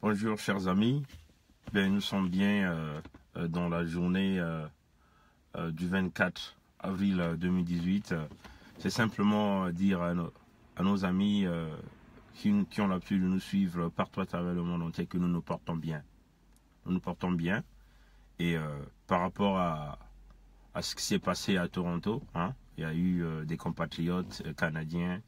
Bonjour chers amis, nous sommes bien dans la journée du 24 avril 2018. C'est simplement dire à nos amis qui ont l'habitude de nous suivre partout à travers le monde entier que nous nous portons bien. Nous nous portons bien et par rapport à ce qui s'est passé à Toronto, il y a eu des compatriotes canadiens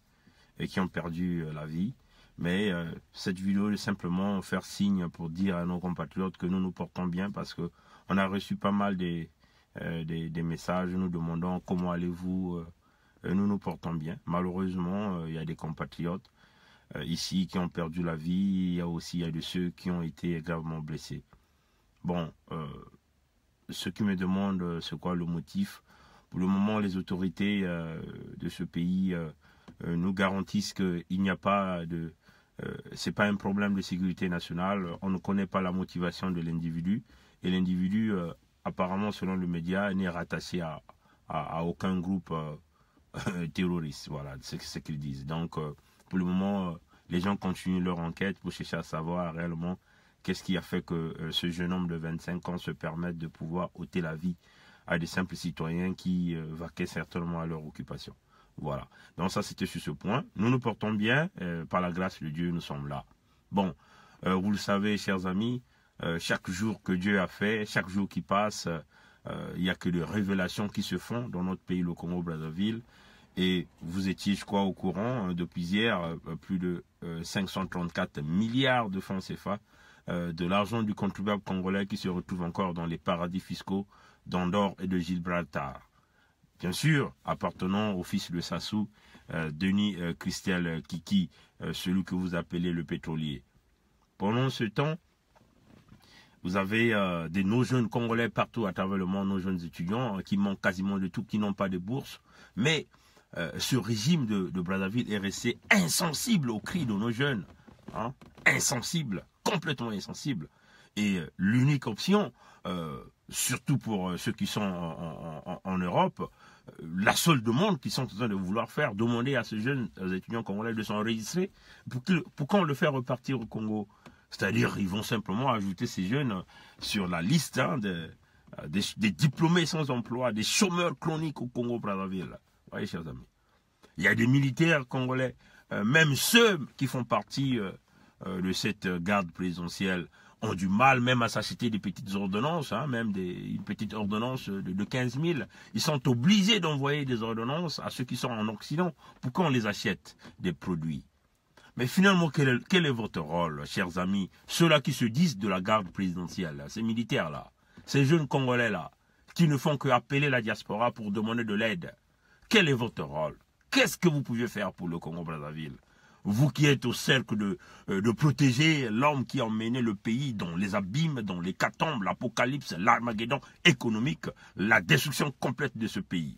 qui ont perdu la vie. Mais cette vidéo est simplement faire signe pour dire à nos compatriotes que nous nous portons bien parce qu'on a reçu pas mal des messages nous demandant comment allez-vous. Nous nous portons bien. Malheureusement, il y a des compatriotes ici qui ont perdu la vie. Il y a de ceux qui ont été gravement blessés. Bon, ceux qui me demandent c'est quoi le motif. Pour le moment, les autorités de ce pays nous garantissent qu'il n'y a pas de... c'est pas un problème de sécurité nationale. On ne connaît pas la motivation de l'individu. Et l'individu, apparemment, selon le média, n'est rattaché à aucun groupe terroriste. Voilà, c'est ce qu'ils disent. Donc, pour le moment, les gens continuent leur enquête pour chercher à savoir réellement qu'est-ce qui a fait que ce jeune homme de 25 ans se permette de pouvoir ôter la vie à des simples citoyens qui vaquaient certainement à leur occupation. Voilà. Donc ça, c'était sur ce point. Nous nous portons bien. Par la grâce de Dieu, nous sommes là. Bon, vous le savez, chers amis, chaque jour que Dieu a fait, chaque jour qui passe, il n'y a que des révélations qui se font dans notre pays, le Congo-Brazzaville. Et vous étiez, je crois, au courant, depuis hier, plus de 534 milliards de francs CFA, de l'argent du contribuable congolais qui se retrouve encore dans les paradis fiscaux d'Andorre et de Gibraltar. Bien sûr, appartenant au fils de Sassou, Denis Christel Kiki, celui que vous appelez le pétrolier. Pendant ce temps, vous avez nos jeunes Congolais partout à travers le monde, nos jeunes étudiants qui manquent quasiment de tout, qui n'ont pas de bourse. Mais ce régime de Brazzaville est resté insensible aux cris de nos jeunes. Insensible, complètement insensible. Et l'unique option, surtout pour ceux qui sont en Europe, la seule demande qu'ils sont en train de vouloir faire, demander à ces jeunes étudiants congolais de s'enregistrer pour qu'on le fait repartir au Congo. C'est-à-dire ils vont simplement ajouter ces jeunes sur la liste des diplômés sans emploi, des chômeurs chroniques au Congo-Brazzaville. Vous voyez, chers amis. Il y a des militaires congolais, même ceux qui font partie de cette garde présidentielle, ont du mal même à s'acheter des petites ordonnances, même une petite ordonnance de 15 000. Ils sont obligés d'envoyer des ordonnances à ceux qui sont en Occident pour qu'on les achète des produits. Mais finalement, quel est votre rôle, chers amis, ceux-là qui se disent de la garde présidentielle, ces militaires-là, ces jeunes Congolais-là, qui ne font qu'appeler la diaspora pour demander de l'aide? Quel est votre rôle? Qu'est-ce que vous pouvez faire pour le Congo-Brazzaville? Vous qui êtes au cercle de protéger l'homme qui a emmené le pays dans les abîmes, dans l'hécatombe, l'apocalypse, l'armageddon économique, la destruction complète de ce pays.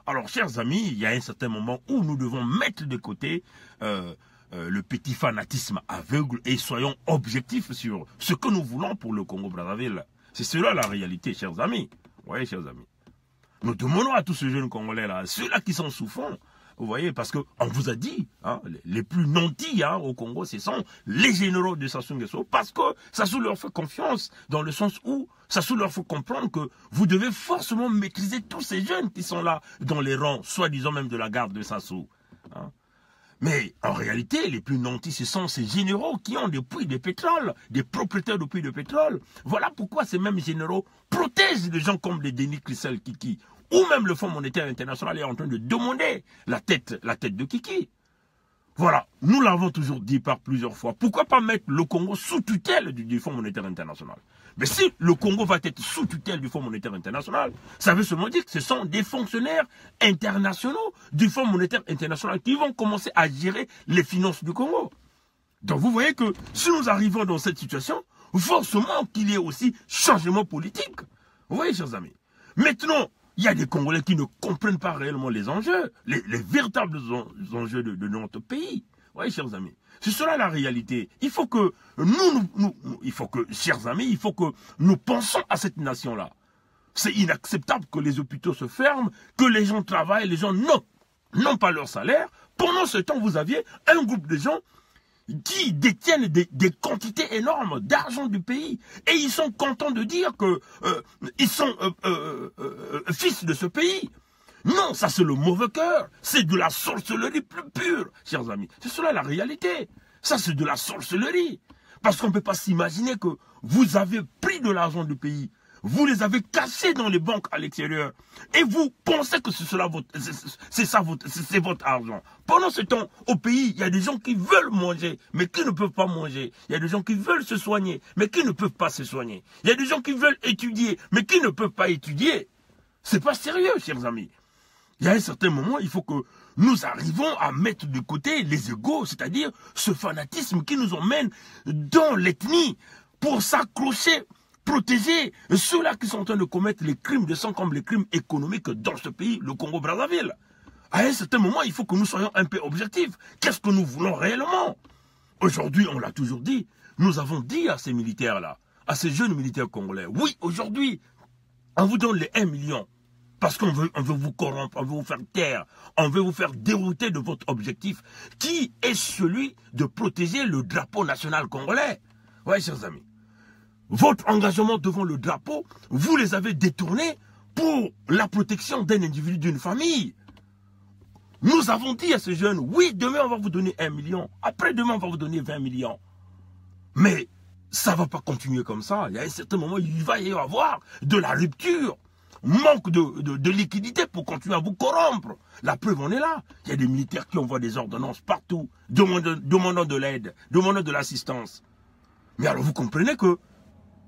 Alors, chers amis, il y a un certain moment où nous devons mettre de côté le petit fanatisme aveugle et soyons objectifs sur ce que nous voulons pour le Congo-Brazzaville. C'est cela la réalité, chers amis. Vous voyez, chers amis. Nous demandons à tous ces jeunes Congolais-là, ceux-là qui sont souffrants, vous voyez, parce qu'on vous a dit, les plus nantis au Congo, ce sont les généraux de Sassou Nguesso, parce que Sassou leur fait confiance, dans le sens où Sassou leur fait comprendre que vous devez forcément maîtriser tous ces jeunes qui sont là, dans les rangs, soi-disant même de la garde de Sassou. Mais en réalité, les plus nantis, ce sont ces généraux qui ont des puits de pétrole, des propriétaires de puits de pétrole. Voilà pourquoi ces mêmes généraux protègent des gens comme les Denis Christel Kiki, ou même le Fonds monétaire international est en train de demander la tête de Kiki. Voilà, nous l'avons toujours dit par plusieurs fois. Pourquoi pas mettre le Congo sous tutelle du Fonds monétaire international? Mais si le Congo va être sous tutelle du Fonds monétaire international, ça veut seulement dire que ce sont des fonctionnaires internationaux du Fonds monétaire international qui vont commencer à gérer les finances du Congo. Donc vous voyez que si nous arrivons dans cette situation, forcément qu'il y ait aussi changement politique. Vous voyez, chers amis. Maintenant, il y a des Congolais qui ne comprennent pas réellement les enjeux, les véritables enjeux de notre pays. Vous voyez, chers amis. C'est cela la réalité. Il faut que chers amis, il faut que nous pensions à cette nation-là. C'est inacceptable que les hôpitaux se ferment, que les gens travaillent, les gens n'ont pas leur salaire. Pendant ce temps, vous aviez un groupe de gens qui détiennent des quantités énormes d'argent du pays. Et ils sont contents de dire que ils sont fils de ce pays. Non, ça c'est le mauvais cœur. C'est de la sorcellerie plus pure, chers amis. C'est cela la réalité. Ça c'est de la sorcellerie. Parce qu'on ne peut pas s'imaginer que vous avez pris de l'argent du pays. Vous les avez cachés dans les banques à l'extérieur. Et vous pensez que c'est votre argent. Pendant ce temps, au pays, il y a des gens qui veulent manger, mais qui ne peuvent pas manger. Il y a des gens qui veulent se soigner, mais qui ne peuvent pas se soigner. Il y a des gens qui veulent étudier, mais qui ne peuvent pas étudier. C'est pas sérieux, chers amis. Il y a un certain moment, il faut que nous arrivons à mettre de côté les égos, c'est-à-dire ce fanatisme qui nous emmène dans l'ethnie pour s'accrocher, protéger ceux-là qui sont en train de commettre les crimes de sang comme les crimes économiques dans ce pays, le Congo-Brazzaville. À un certain moment, il faut que nous soyons un peu objectifs. Qu'est-ce que nous voulons réellement? Aujourd'hui, on l'a toujours dit, nous avons dit à ces militaires-là, à ces jeunes militaires congolais, oui, aujourd'hui, on vous donne les 1 million. Parce qu'on veut vous corrompre, on veut vous faire taire, on veut vous faire dérouter de votre objectif, qui est celui de protéger le drapeau national congolais. Oui, chers amis. Votre engagement devant le drapeau, vous les avez détournés pour la protection d'un individu, d'une famille. Nous avons dit à ces jeunes, oui, demain on va vous donner 1 million, après-demain on va vous donner 20 millions. Mais ça ne va pas continuer comme ça. Il y a un certain moment, il va y avoir de la rupture. Manque de liquidité pour continuer à vous corrompre. La preuve, on est là. Il y a des militaires qui envoient des ordonnances partout, demandant de l'aide, demandant de l'assistance. Mais alors vous comprenez que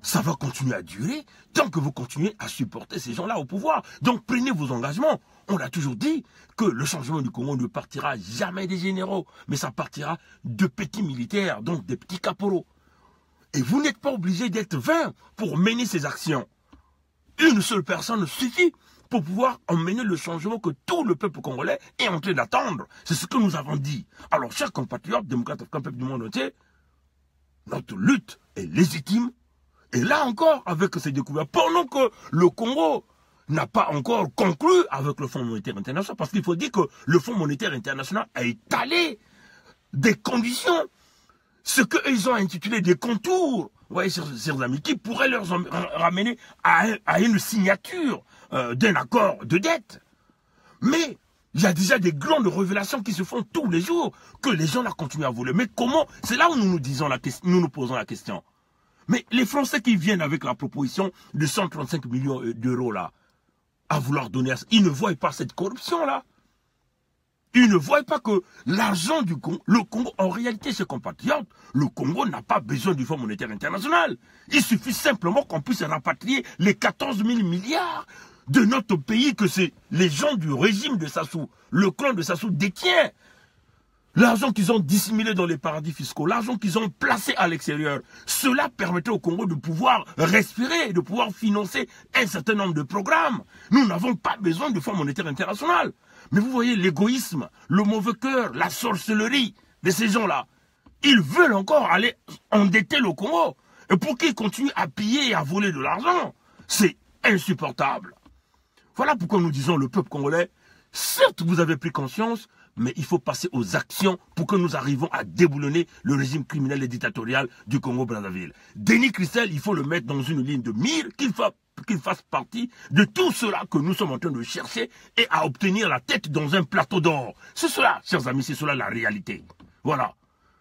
ça va continuer à durer tant que vous continuez à supporter ces gens-là au pouvoir. Donc prenez vos engagements. On a toujours dit que le changement du Congo ne partira jamais des généraux, mais ça partira de petits militaires, donc des petits caporaux. Et vous n'êtes pas obligé d'être 20 pour mener ces actions. Une seule personne suffit pour pouvoir emmener le changement que tout le peuple congolais est en train d'attendre. C'est ce que nous avons dit. Alors, chers compatriotes, démocrates africains, peuple du monde entier, notre lutte est légitime. Et là encore, avec ces découvertes, pendant que le Congo n'a pas encore conclu avec le Fonds monétaire international, parce qu'il faut dire que le Fonds monétaire international a étalé des conditions, ce qu'ils ont intitulé des contours, vous voyez, chers amis, qui pourraient leur ramener à une signature d'un accord de dette. Mais il y a déjà des grandes révélations qui se font tous les jours, que les gens là continuent à voler. Mais comment? C'est là où nous nous posons la question. Mais les Français qui viennent avec la proposition de 135 millions d'euros là, à vouloir donner, ils ne voient pas cette corruption là. Ils ne voient pas que l'argent du Congo, le Congo, en réalité, ses compatriotes, le Congo n'a pas besoin du Fonds monétaire international. Il suffit simplement qu'on puisse rapatrier les 14 000 milliards de notre pays que c'est les gens du régime de Sassou, le clan de Sassou détient. L'argent qu'ils ont dissimulé dans les paradis fiscaux, l'argent qu'ils ont placé à l'extérieur, cela permettait au Congo de pouvoir respirer, de pouvoir financer un certain nombre de programmes. Nous n'avons pas besoin du Fonds monétaire international. Mais vous voyez l'égoïsme, le mauvais cœur, la sorcellerie de ces gens-là. Ils veulent encore aller endetter le Congo. Et pour qu'ils continuent à piller et à voler de l'argent, c'est insupportable. Voilà pourquoi nous disons, le peuple congolais, certes vous avez pris conscience, mais il faut passer aux actions pour que nous arrivions à déboulonner le régime criminel et dictatorial du Congo-Brazzaville. Denis Christel, il faut le mettre dans une ligne de mire, qu'il fasse partie de tout cela que nous sommes en train de chercher et à obtenir la tête dans un plateau d'or. C'est cela, chers amis, c'est cela la réalité. Voilà.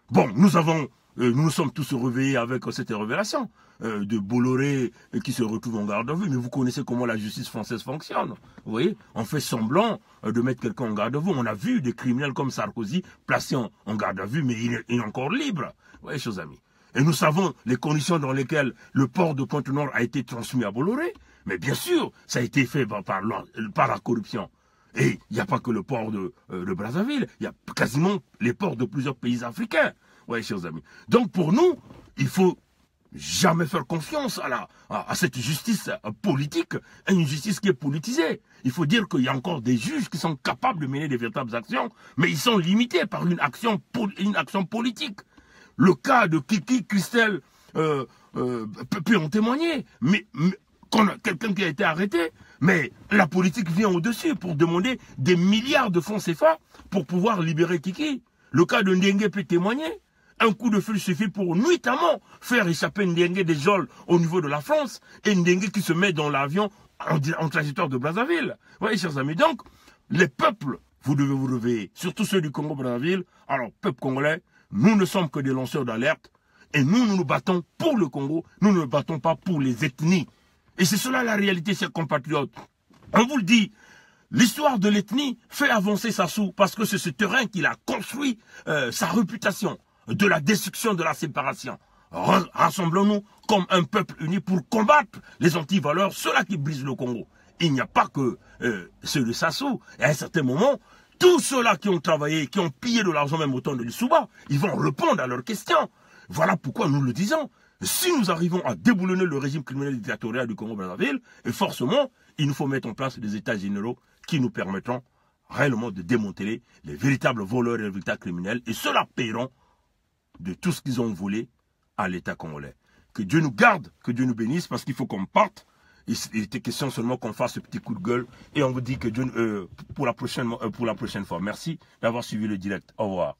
Bon, nous sommes tous réveillés avec cette révélation de Bolloré qui se retrouve en garde à vue. Mais vous connaissez comment la justice française fonctionne. Vous voyez, on fait semblant de mettre quelqu'un en garde à vue. On a vu des criminels comme Sarkozy placés en garde à vue, mais il est encore libre. Vous voyez, chers amis. Et nous savons les conditions dans lesquelles le port de Pointe-Noire a été transmis à Bolloré. Mais bien sûr, ça a été fait par la corruption. Et il n'y a pas que le port de Brazzaville, il y a quasiment les ports de plusieurs pays africains. Oui, chers amis. Donc pour nous, il faut jamais faire confiance à cette justice politique, une justice qui est politisée. Il faut dire qu'il y a encore des juges qui sont capables de mener des véritables actions, mais ils sont limités par une action politique. Le cas de Kiki Christel peut en témoigner, mais quelqu'un qui a été arrêté, mais la politique vient au-dessus pour demander des milliards de francs CFA pour pouvoir libérer Kiki. Le cas de Ndenge peut témoigner. Un coup de feu suffit pour nuitamment faire échapper Ndengue des geôles au niveau de la France et Ndengue qui se met dans l'avion en trajectoire de Brazzaville. Vous voyez, chers amis, donc, les peuples, vous devez vous réveiller, surtout ceux du Congo-Brazzaville. Alors, peuple congolais, nous ne sommes que des lanceurs d'alerte et nous nous battons pour le Congo, nous ne nous battons pas pour les ethnies. Et c'est cela la réalité, chers compatriotes. On vous le dit, l'histoire de l'ethnie fait avancer Sassou parce que c'est ce terrain qu'il a construit sa réputation de la destruction, de la séparation. Rassemblons-nous comme un peuple uni pour combattre les antivaleurs, ceux-là qui brisent le Congo. Il n'y a pas que ceux de Sassou. Et à un certain moment, tous ceux-là qui ont travaillé, qui ont pillé de l'argent même au temps de l'Issouba, ils vont répondre à leurs questions. Voilà pourquoi nous le disons. Si nous arrivons à déboulonner le régime criminel dictatorial du Congo-Brazzaville, et forcément, il nous faut mettre en place des états généraux qui nous permettront réellement de démanteler les véritables voleurs et les véritables criminels. Et ceux-là paieront de tout ce qu'ils ont volé à l'État congolais. Que Dieu nous garde, que Dieu nous bénisse, parce qu'il faut qu'on parte. Il était question seulement qu'on fasse ce petit coup de gueule. Et on vous dit que Dieu, pour la prochaine fois. Merci d'avoir suivi le direct. Au revoir.